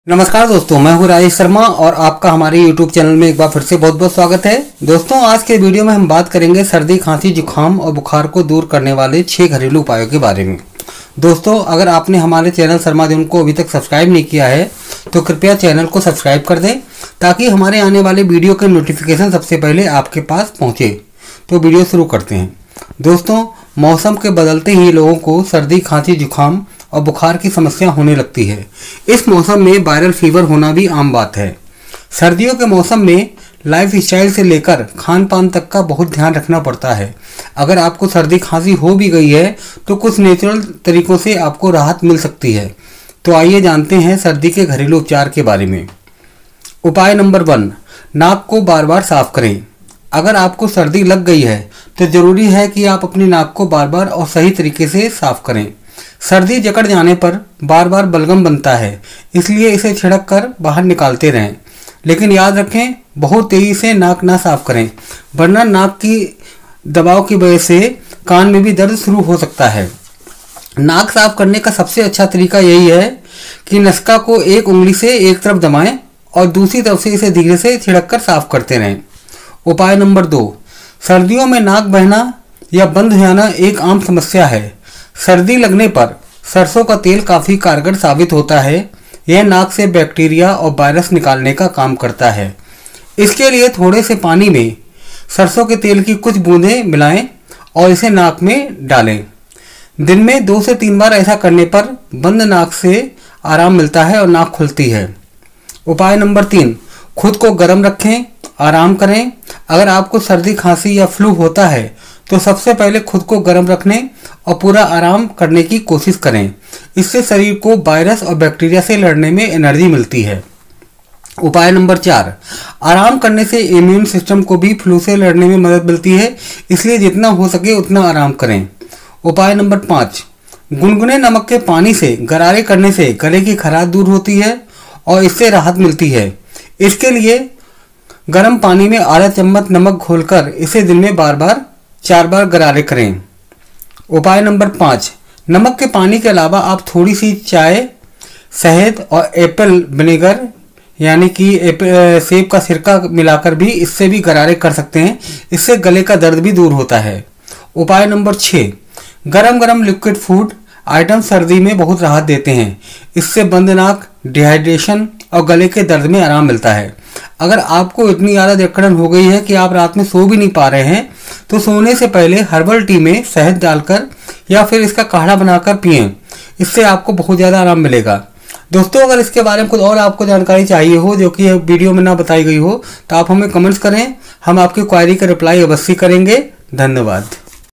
नमस्कार दोस्तों, मैं हूं राजेश शर्मा और आपका हमारे YouTube चैनल में एक बार फिर से बहुत बहुत स्वागत है। दोस्तों, आज के वीडियो में हम बात करेंगे सर्दी, खांसी, जुकाम और बुखार को दूर करने वाले 6 घरेलू उपायों के बारे में। दोस्तों, अगर आपने हमारे चैनल शर्मा देवन को अभी तक सब्सक्राइब नहीं किया है तो कृपया चैनल को सब्सक्राइब कर दें ताकि हमारे आने वाले वीडियो के नोटिफिकेशन सबसे पहले आपके पास पहुँचे। तो वीडियो शुरू करते हैं। दोस्तों, मौसम के बदलते ही लोगों को सर्दी, खांसी, जुकाम और बुखार की समस्या होने लगती है। इस मौसम में वायरल फीवर होना भी आम बात है। सर्दियों के मौसम में लाइफ स्टाइल से लेकर खान पान तक का बहुत ध्यान रखना पड़ता है। अगर आपको सर्दी खांसी हो भी गई है तो कुछ नेचुरल तरीकों से आपको राहत मिल सकती है। तो आइए जानते हैं सर्दी के घरेलू उपचार के बारे में। उपाय नंबर 1, नाक को बार बार साफ करें। अगर आपको सर्दी लग गई है तो ज़रूरी है कि आप अपनी नाक को बार बार और सही तरीके से साफ करें। सर्दी जकड़ जाने पर बार बार बलगम बनता है, इसलिए इसे छिड़क कर बाहर निकालते रहें। लेकिन याद रखें, बहुत तेजी से नाक ना साफ करें, वरना नाक की दबाव की वजह से कान में भी दर्द शुरू हो सकता है। नाक साफ करने का सबसे अच्छा तरीका यही है कि नसका को एक उंगली से एक तरफ दबाएं और दूसरी तरफ से इसे धीरे से छिड़क कर साफ करते रहें। उपाय नंबर 2, सर्दियों में नाक बहना या बंद हो जाना एक आम समस्या है। सर्दी लगने पर सरसों का तेल काफ़ी कारगर साबित होता है। यह नाक से बैक्टीरिया और वायरस निकालने का काम करता है। इसके लिए थोड़े से पानी में सरसों के तेल की कुछ बूंदें मिलाएं और इसे नाक में डालें। दिन में 2 से 3 बार ऐसा करने पर बंद नाक से आराम मिलता है और नाक खुलती है। उपाय नंबर 3, खुद को गर्म रखें, आराम करें। अगर आपको सर्दी, खांसी या फ्लू होता है तो सबसे पहले खुद को गर्म रखने और पूरा आराम करने की कोशिश करें। इससे शरीर को वायरस और बैक्टीरिया से लड़ने में एनर्जी मिलती है। उपाय नंबर 4, आराम करने से इम्यून सिस्टम को भी फ्लू से लड़ने में मदद मिलती है, इसलिए जितना हो सके उतना आराम करें। उपाय नंबर 5, गुनगुने नमक के पानी से गरारे करने से गले की खराश दूर होती है और इससे राहत मिलती है। इसके लिए गर्म पानी में आधा चम्मच नमक घोलकर इसे दिन में 4 बार गरारे करें। उपाय नंबर 5, नमक के पानी के अलावा आप थोड़ी सी चाय, शहद और एप्पल विनेगर यानी कि सेब का सिरका मिलाकर भी इससे भी गरारे कर सकते हैं। इससे गले का दर्द भी दूर होता है। उपाय नंबर 6, गरम गरम लिक्विड फूड आइटम सर्दी में बहुत राहत देते हैं। इससे बंद नाक, डिहाइड्रेशन और गले के दर्द में आराम मिलता है। अगर आपको इतनी ज़्यादा जकड़न हो गई है कि आप रात में सो भी नहीं पा रहे हैं तो सोने से पहले हर्बल टी में शहद डालकर या फिर इसका काढ़ा बनाकर पिएं। इससे आपको बहुत ज़्यादा आराम मिलेगा। दोस्तों, अगर इसके बारे में कुछ और आपको जानकारी चाहिए हो जो कि वीडियो में ना बताई गई हो तो आप हमें कमेंट्स करें, हम आपकी क्वेरी का रिप्लाई अवश्य करेंगे। धन्यवाद।